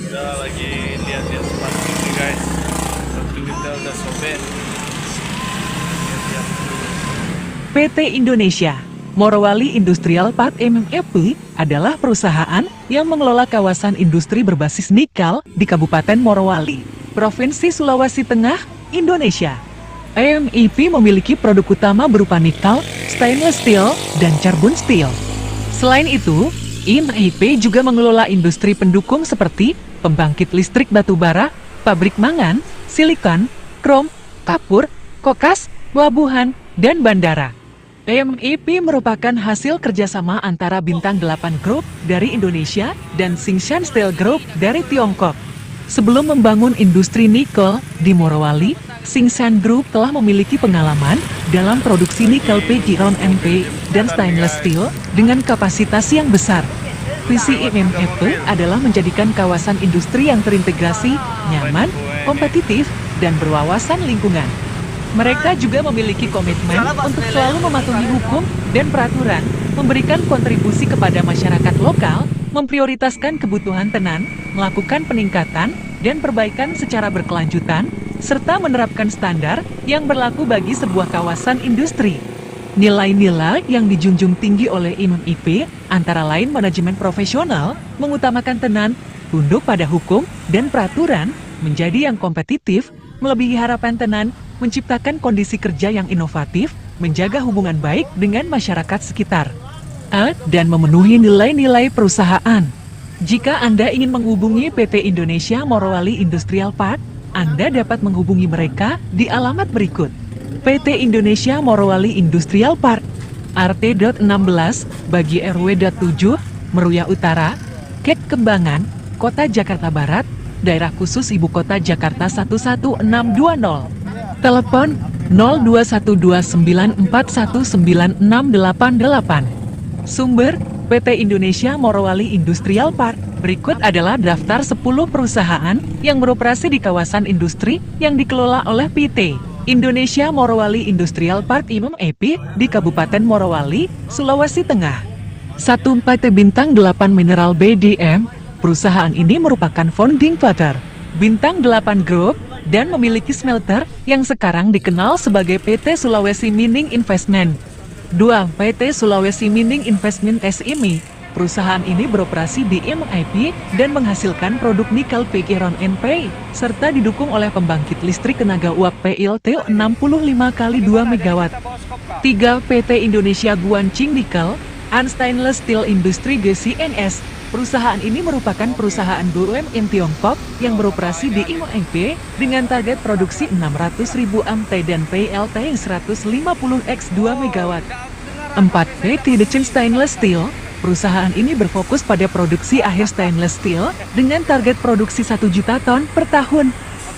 Udah lagi lihat-lihat tempat ini guys. Waktu kita udah sobek. Lihat-lihat dulu. PT Indonesia Morowali Industrial Park (MMIP) adalah perusahaan yang mengelola kawasan industri berbasis nikel di Kabupaten Morowali, Provinsi Sulawesi Tengah, Indonesia. MMIP memiliki produk utama berupa nikel, stainless steel, dan carbon steel. Selain itu, MMIP juga mengelola industri pendukung seperti pembangkit listrik batubara, pabrik mangan, silikon, krom, kapur, kokas, pelabuhan, dan bandara. MMIP merupakan hasil kerjasama antara Bintang 8 Group dari Indonesia dan Tsingshan Steel Group dari Tiongkok. Sebelum membangun industri nikel di Morowali, Tsingshan Group telah memiliki pengalaman dalam produksi nikel pigeon NP dan stainless steel dengan kapasitas yang besar. Visi MMIP adalah menjadikan kawasan industri yang terintegrasi, nyaman, kompetitif, dan berwawasan lingkungan. Mereka juga memiliki komitmen untuk selalu mematuhi hukum dan peraturan, memberikan kontribusi kepada masyarakat lokal, memprioritaskan kebutuhan tenan, melakukan peningkatan dan perbaikan secara berkelanjutan, serta menerapkan standar yang berlaku bagi sebuah kawasan industri. Nilai-nilai yang dijunjung tinggi oleh MMIP antara lain manajemen profesional, mengutamakan tenan, tunduk pada hukum dan peraturan, menjadi yang kompetitif, melebihi harapan tenan, menciptakan kondisi kerja yang inovatif, menjaga hubungan baik dengan masyarakat sekitar, dan memenuhi nilai-nilai perusahaan. Jika Anda ingin menghubungi PT Indonesia Morowali Industrial Park, Anda dapat menghubungi mereka di alamat berikut. PT Indonesia Morowali Industrial Park, RT.16, bagi RW.7, Meruya Utara, Kek Kembangan, Kota Jakarta Barat, Daerah Khusus Ibu Kota Jakarta 11620. Telepon 0212941968. Sumber PT Indonesia Morowali Industrial Park. Berikut adalah daftar 10 perusahaan yang beroperasi di kawasan industri yang dikelola oleh PT Indonesia Morowali Industrial Park (MMIP) di Kabupaten Morowali, Sulawesi Tengah. 1. PT Bintang 8 Mineral BDM. Perusahaan ini merupakan founding father Bintang 8 Group dan memiliki smelter yang sekarang dikenal sebagai PT Sulawesi Mining Investment. 2. PT Sulawesi Mining Investment SME. Perusahaan ini beroperasi di MMIP dan menghasilkan produk nikel pigeon NP, serta didukung oleh pembangkit listrik tenaga uap PLTU 65x2 MW. 3. PT Indonesia Guancing Nickel and Stainless Steel Industry GCNS. Perusahaan ini merupakan perusahaan BUMN Tiongkok yang beroperasi di MMIP dengan target produksi 600.000 MT dan PLT 150x2 MW. 4. PT Dechen Stainless Steel. Perusahaan ini berfokus pada produksi akhir stainless steel dengan target produksi 1 juta ton per tahun.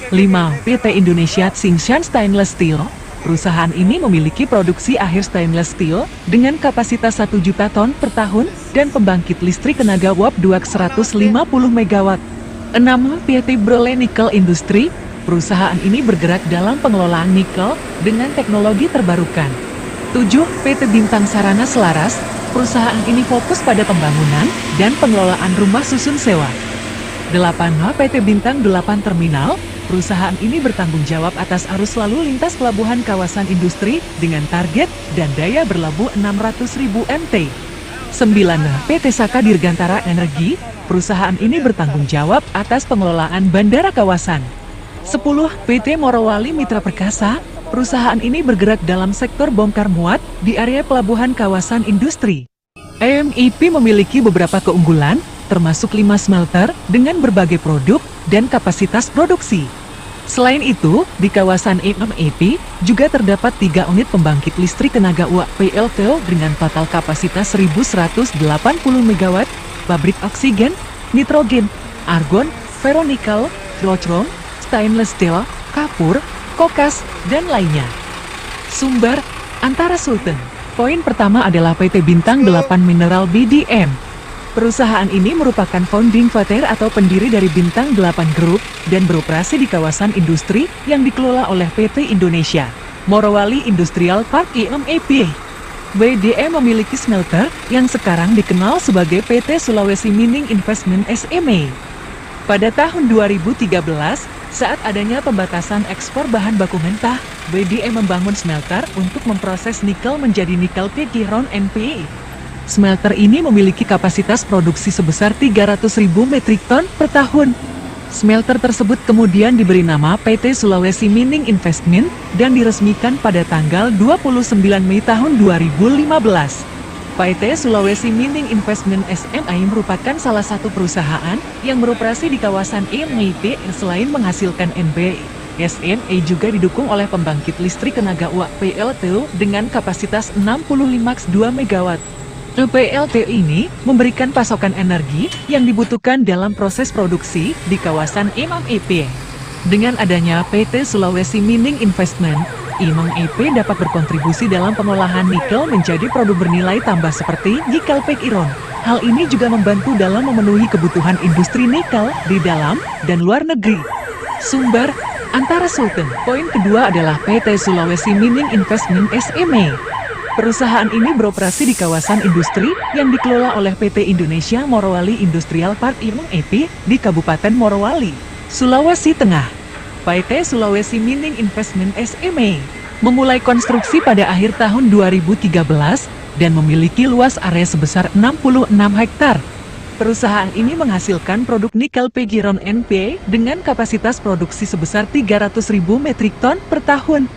5. PT Indonesia Tsingshan Stainless Steel. Perusahaan ini memiliki produksi akhir stainless steel dengan kapasitas 1 juta ton per tahun dan pembangkit listrik tenaga uap 150 MW. 6. PT Brole Nickel Industry. Perusahaan ini bergerak dalam pengelolaan nikel dengan teknologi terbarukan. 7. PT Bintang Sarana Selaras. Perusahaan ini fokus pada pembangunan dan pengelolaan rumah susun sewa. 8. PT Bintang 8 Terminal. Perusahaan ini bertanggung jawab atas arus lalu lintas pelabuhan kawasan industri dengan target dan daya berlabuh 600.000 MT. 9. PT Saka Dirgantara Energi. Perusahaan ini bertanggung jawab atas pengelolaan bandara kawasan. 10. PT Morowali Mitra Perkasa. Perusahaan ini bergerak dalam sektor bongkar muat di area pelabuhan kawasan industri. MMIP memiliki beberapa keunggulan, termasuk 5 smelter dengan berbagai produk dan kapasitas produksi. Selain itu, di kawasan MMIP juga terdapat 3 unit pembangkit listrik tenaga uap PLTU dengan total kapasitas 1.180 MW, pabrik oksigen, nitrogen, argon, ferronikel, chrome, stainless steel, kapur, kokas, dan lainnya. Sumber Antara Sultan. Poin pertama adalah PT Bintang 8 Mineral BDM. Perusahaan ini merupakan founding father atau pendiri dari Bintang 8 Group dan beroperasi di kawasan industri yang dikelola oleh PT Indonesia Morowali Industrial Park (MMIP). BDM memiliki smelter yang sekarang dikenal sebagai PT Sulawesi Mining Investment SME. Pada tahun 2013, saat adanya pembatasan ekspor bahan baku mentah, BDM membangun smelter untuk memproses nikel menjadi nikel pigiron NPE. Smelter ini memiliki kapasitas produksi sebesar 300.000 metrik ton per tahun. Smelter tersebut kemudian diberi nama PT Sulawesi Mining Investment dan diresmikan pada tanggal 29 Mei tahun 2015. PT Sulawesi Mining Investment SMI merupakan salah satu perusahaan yang beroperasi di kawasan EMIP selain menghasilkan NPE. SMI juga didukung oleh pembangkit listrik tenaga uap PLTU dengan kapasitas 65,2 MW. PLTU ini memberikan pasokan energi yang dibutuhkan dalam proses produksi di kawasan EMIP. Dengan adanya PT Sulawesi Mining Investment, EMIP dapat berkontribusi dalam pengolahan nikel menjadi produk bernilai tambah seperti nikel pigiron. Hal ini juga membantu dalam memenuhi kebutuhan industri nikel di dalam dan luar negeri. Sumber Antara Sultan. Poin kedua adalah PT Sulawesi Mining Investment SME. Perusahaan ini beroperasi di kawasan industri yang dikelola oleh PT Indonesia Morowali Industrial Park EMIP di Kabupaten Morowali, Sulawesi Tengah. PT Sulawesi Mining Investment SME memulai konstruksi pada akhir tahun 2013 dan memiliki luas area sebesar 66 hektar. Perusahaan ini menghasilkan produk nikel pigiron NPE dengan kapasitas produksi sebesar 300.000 metrik ton per tahun.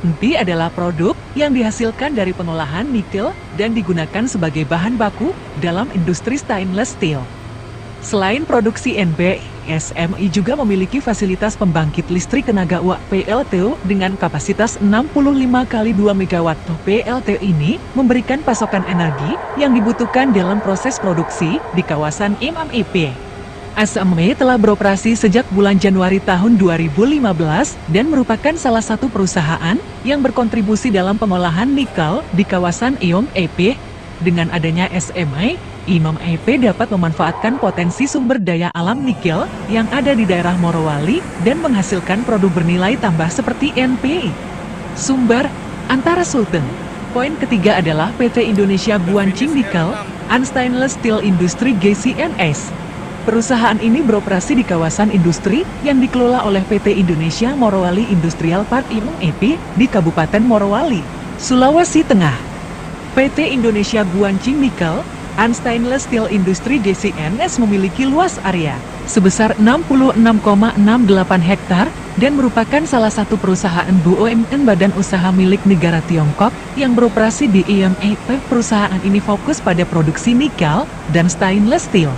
NPE adalah produk yang dihasilkan dari pengolahan nikel dan digunakan sebagai bahan baku dalam industri stainless steel. Selain produksi NPE, SMI juga memiliki fasilitas pembangkit listrik tenaga uap PLTU dengan kapasitas 65x2 MW. PLTU ini memberikan pasokan energi yang dibutuhkan dalam proses produksi di kawasan EMIP. SMI telah beroperasi sejak bulan Januari tahun 2015 dan merupakan salah satu perusahaan yang berkontribusi dalam pengolahan nikel di kawasan EMIP. Dengan adanya SMI, EMIP dapat memanfaatkan potensi sumber daya alam nikel yang ada di daerah Morowali dan menghasilkan produk bernilai tambah seperti NPE. Sumber Antara Sultan. Poin ketiga adalah PT Indonesia Guancing Nickel and Stainless Steel Industry GCNS. Perusahaan ini beroperasi di kawasan industri yang dikelola oleh PT Indonesia Morowali Industrial Park EMIP di Kabupaten Morowali, Sulawesi Tengah. PT Indonesia Guancing Nickel and Stainless Steel Industry GCNS memiliki luas area sebesar 66,68 hektar dan merupakan salah satu perusahaan BUMN badan usaha milik negara Tiongkok yang beroperasi di EMIP. Perusahaan ini fokus pada produksi nikel dan stainless steel.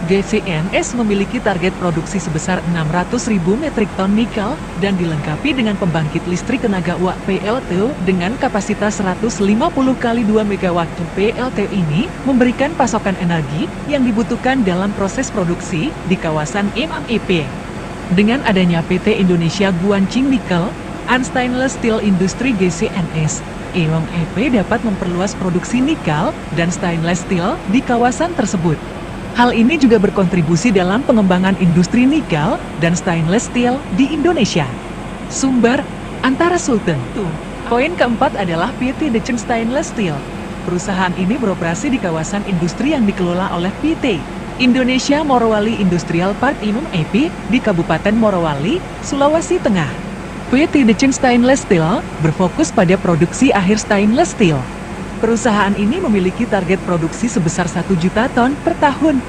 GCNS memiliki target produksi sebesar 600.000 metrik ton nikel dan dilengkapi dengan pembangkit listrik tenaga uap PLTU dengan kapasitas 150x2 MW. PLTU ini memberikan pasokan energi yang dibutuhkan dalam proses produksi di kawasan EMIP. Dengan adanya PT Indonesia Guancing Nickel and Stainless Steel Industry GCNS, EMIP dapat memperluas produksi nikel dan stainless steel di kawasan tersebut. Hal ini juga berkontribusi dalam pengembangan industri nikel dan stainless steel di Indonesia. Sumber Antara Sultan. Poin keempat adalah PT Decen Stainless Steel. Perusahaan ini beroperasi di kawasan industri yang dikelola oleh PT Indonesia Morowali Industrial Park EMIP di Kabupaten Morowali, Sulawesi Tengah. PT Decen Stainless Steel berfokus pada produksi akhir stainless steel. Perusahaan ini memiliki target produksi sebesar 1 juta ton per tahun.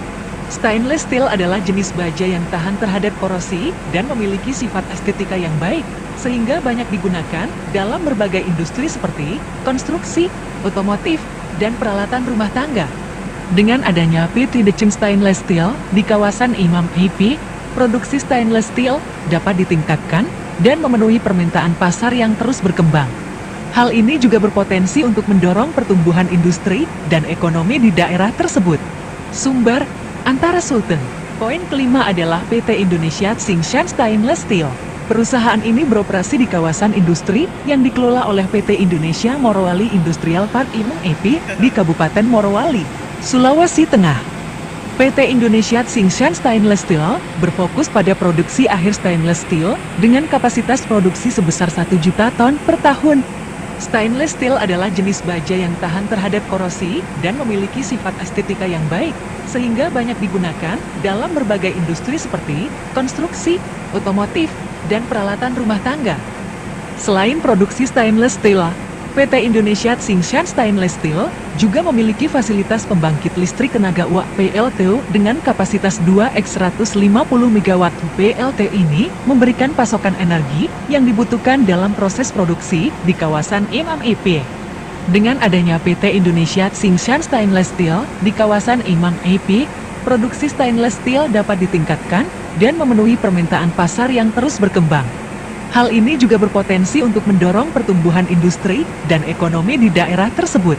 Stainless steel adalah jenis baja yang tahan terhadap korosi dan memiliki sifat estetika yang baik, sehingga banyak digunakan dalam berbagai industri seperti konstruksi, otomotif, dan peralatan rumah tangga. Dengan adanya PT Decen Stainless Steel di kawasan EMIP, produksi stainless steel dapat ditingkatkan dan memenuhi permintaan pasar yang terus berkembang. Hal ini juga berpotensi untuk mendorong pertumbuhan industri dan ekonomi di daerah tersebut. Sumber Antara Sultan. Poin kelima adalah PT Indonesia Tsingshan Stainless Steel. Perusahaan ini beroperasi di kawasan industri yang dikelola oleh PT Indonesia Morowali Industrial Park EMIP di Kabupaten Morowali, Sulawesi Tengah. PT Indonesia Tsingshan Stainless Steel berfokus pada produksi akhir stainless steel dengan kapasitas produksi sebesar 1 juta ton per tahun. Stainless steel adalah jenis baja yang tahan terhadap korosi dan memiliki sifat estetika yang baik, sehingga banyak digunakan dalam berbagai industri seperti konstruksi, otomotif, dan peralatan rumah tangga. Selain produksi stainless steel, PT Indonesia Tsingshan Stainless Steel juga memiliki fasilitas pembangkit listrik tenaga uap PLTU dengan kapasitas 2x150 MW. PLTU ini memberikan pasokan energi yang dibutuhkan dalam proses produksi di kawasan Imam EP. Dengan adanya PT Indonesia Tsingshan Stainless Steel di kawasan Imam EP, produksi stainless steel dapat ditingkatkan dan memenuhi permintaan pasar yang terus berkembang. Hal ini juga berpotensi untuk mendorong pertumbuhan industri dan ekonomi di daerah tersebut.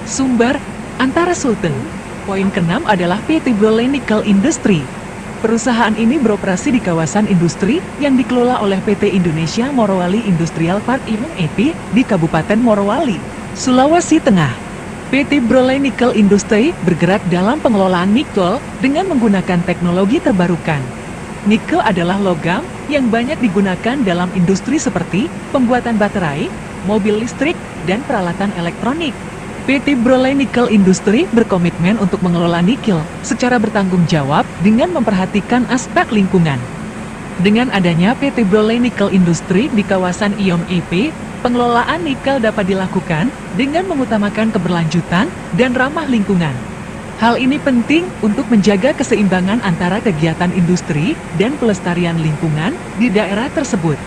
Sumber Antara Sultan. Poin ke-6 adalah PT Brole Nickel Industry. Perusahaan ini beroperasi di kawasan industri yang dikelola oleh PT Indonesia Morowali Industrial Park Imam EP di Kabupaten Morowali, Sulawesi Tengah. PT Brole Nickel Industry bergerak dalam pengelolaan nikel dengan menggunakan teknologi terbarukan. Nikel adalah logam yang banyak digunakan dalam industri seperti pembuatan baterai, mobil listrik, dan peralatan elektronik. PT Brole Nickel Industry berkomitmen untuk mengelola nikel secara bertanggung jawab dengan memperhatikan aspek lingkungan. Dengan adanya PT Brole Nickel Industry di kawasan Iom EP, pengelolaan nikel dapat dilakukan dengan mengutamakan keberlanjutan dan ramah lingkungan. Hal ini penting untuk menjaga keseimbangan antara kegiatan industri dan pelestarian lingkungan di daerah tersebut.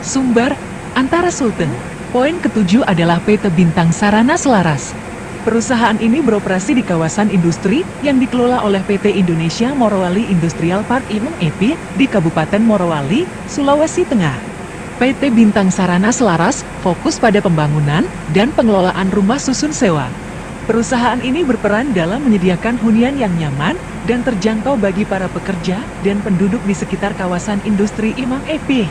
Sumber Antara Sultan. Poin ke-7 adalah PT Bintang Sarana Selaras. Perusahaan ini beroperasi di kawasan industri yang dikelola oleh PT Indonesia Morowali Industrial Park Imam EP di Kabupaten Morowali, Sulawesi Tengah. PT Bintang Sarana Selaras fokus pada pembangunan dan pengelolaan rumah susun sewa. Perusahaan ini berperan dalam menyediakan hunian yang nyaman dan terjangkau bagi para pekerja dan penduduk di sekitar kawasan industri Imam EP.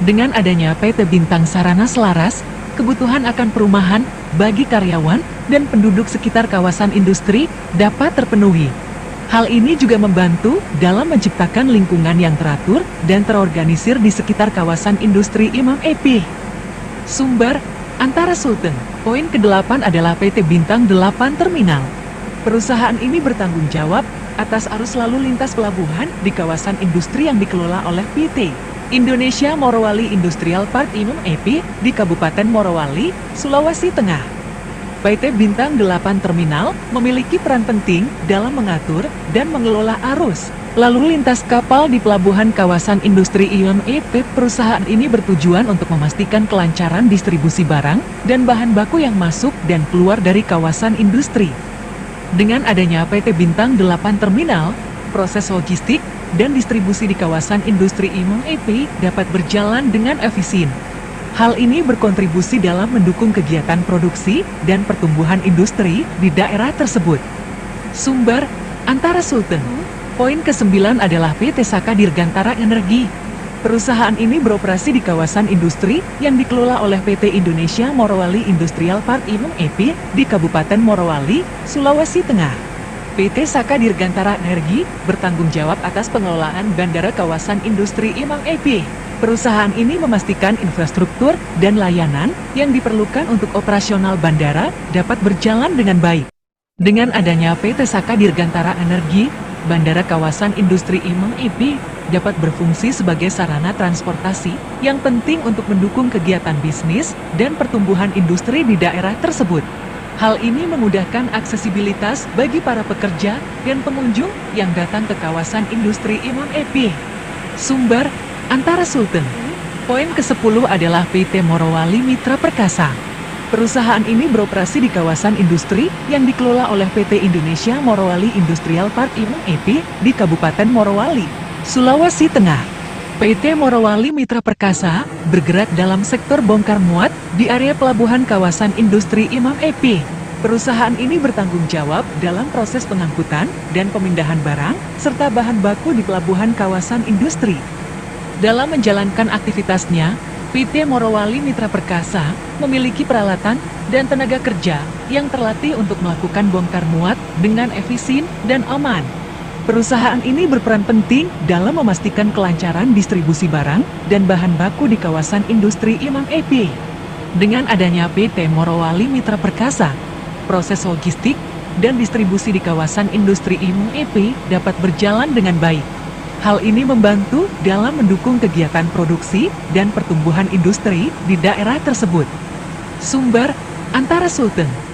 Dengan adanya PT Bintang Sarana Selaras, kebutuhan akan perumahan bagi karyawan dan penduduk sekitar kawasan industri dapat terpenuhi. Hal ini juga membantu dalam menciptakan lingkungan yang teratur dan terorganisir di sekitar kawasan industri Imam EP. Sumber Antara Sultan. Poin ke-8 adalah PT Bintang 8 Terminal. Perusahaan ini bertanggung jawab atas arus lalu lintas pelabuhan di kawasan industri yang dikelola oleh PT Indonesia Morowali Industrial Park Imam EP di Kabupaten Morowali, Sulawesi Tengah. PT Bintang 8 Terminal memiliki peran penting dalam mengatur dan mengelola arus lalu lintas kapal di pelabuhan kawasan industri Imam EP. Perusahaan ini bertujuan untuk memastikan kelancaran distribusi barang dan bahan baku yang masuk dan keluar dari kawasan industri. Dengan adanya PT Bintang 8 Terminal, proses logistik dan distribusi di kawasan industri Imam EP dapat berjalan dengan efisien. Hal ini berkontribusi dalam mendukung kegiatan produksi dan pertumbuhan industri di daerah tersebut. Sumber Antara Sultan. Poin ke-9 adalah PT Saka Dirgantara Energi. Perusahaan ini beroperasi di kawasan industri yang dikelola oleh PT Indonesia Morowali Industrial Park Imam EP di Kabupaten Morowali, Sulawesi Tengah. PT Saka Dirgantara Energi bertanggung jawab atas pengelolaan bandara kawasan industri Imam EP. Perusahaan ini memastikan infrastruktur dan layanan yang diperlukan untuk operasional bandara dapat berjalan dengan baik. Dengan adanya PT Saka Dirgantara Energi, bandara kawasan industri Imam EP dapat berfungsi sebagai sarana transportasi yang penting untuk mendukung kegiatan bisnis dan pertumbuhan industri di daerah tersebut. Hal ini memudahkan aksesibilitas bagi para pekerja dan pengunjung yang datang ke kawasan industri Imam EP. Sumber Antara Sultan. Poin ke-10 adalah PT Morowali Mitra Perkasa. Perusahaan ini beroperasi di kawasan industri yang dikelola oleh PT Indonesia Morowali Industrial Park Imam EP di Kabupaten Morowali, Sulawesi Tengah. PT Morowali Mitra Perkasa bergerak dalam sektor bongkar muat di area pelabuhan kawasan industri Imam EP. Perusahaan ini bertanggung jawab dalam proses pengangkutan dan pemindahan barang serta bahan baku di pelabuhan kawasan industri. Dalam menjalankan aktivitasnya, PT Morowali Mitra Perkasa memiliki peralatan dan tenaga kerja yang terlatih untuk melakukan bongkar muat dengan efisien dan aman. Perusahaan ini berperan penting dalam memastikan kelancaran distribusi barang dan bahan baku di kawasan industri Imam EP. Dengan adanya PT Morowali Mitra Perkasa, proses logistik dan distribusi di kawasan industri IMEP dapat berjalan dengan baik. Hal ini membantu dalam mendukung kegiatan produksi dan pertumbuhan industri di daerah tersebut. Sumber Antara Sultan.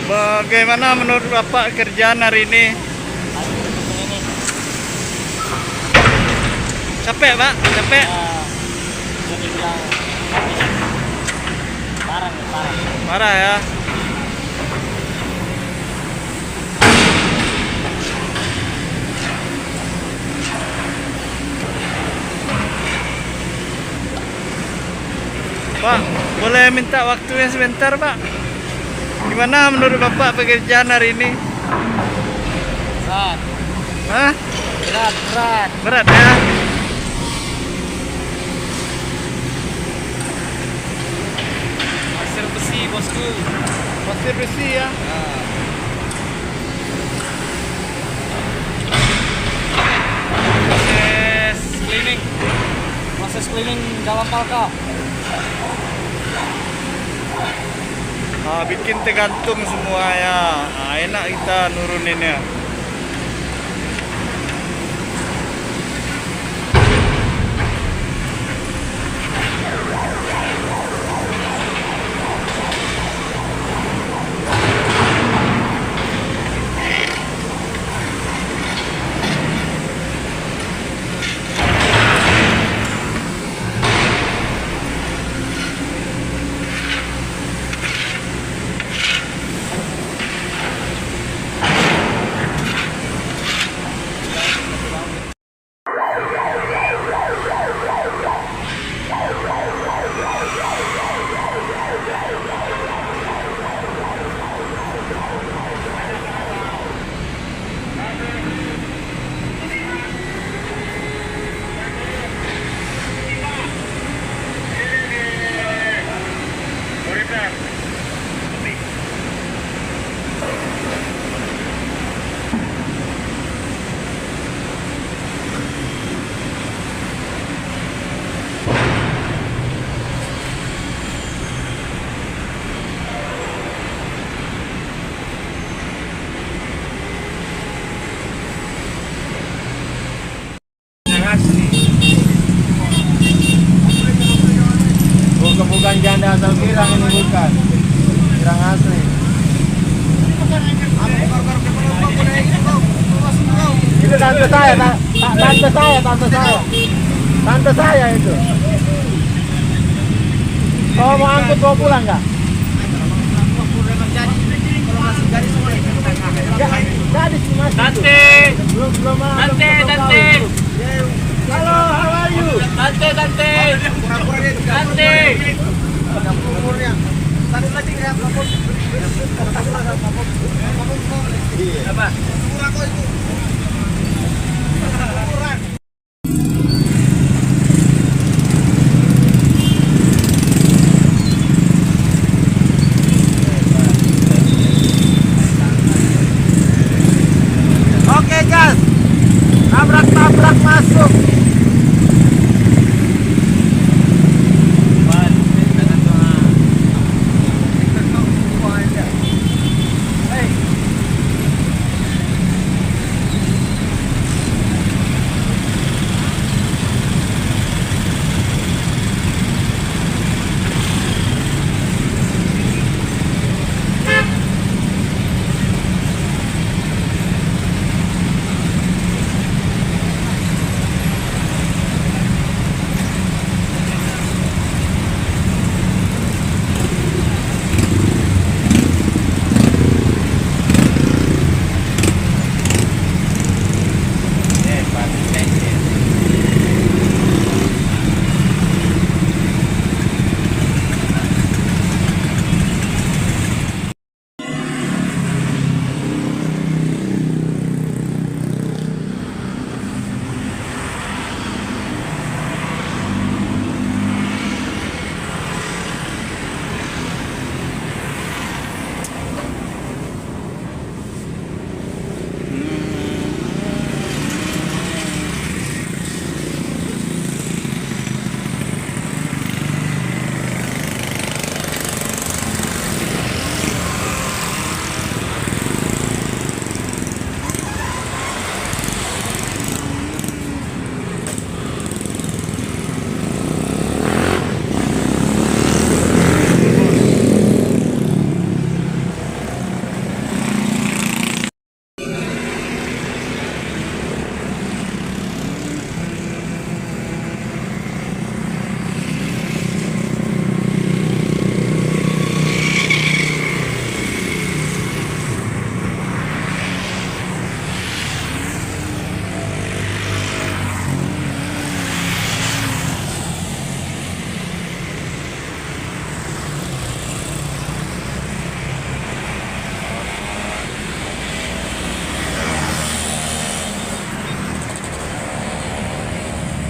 Bagaimana menurut Bapak kerjaan hari ini? Ini Capek, Pak? Capek? bisa dibilang parah nih, parah. Marah ya? Pak, boleh minta waktunya sebentar, Pak? Gimana menurut Bapak pekerjaan hari ini? Berat, Hah? berat. Berat ya? Pasir besi, bosku. Pasir besi ya? Proses cleaning. Proses cleaning dalam palka. Bikin tergantung semua ya. Enak kita nuruninnya. Bukan janda asal pirang ini, bukan. Pirang asli. Itu tante saya, tante saya. Tante saya itu. Kau mau angkut kau pulang nggak? Gadis masih. Tante! Belum. Tante! Halo, how are you? Tante! Tante! Apa?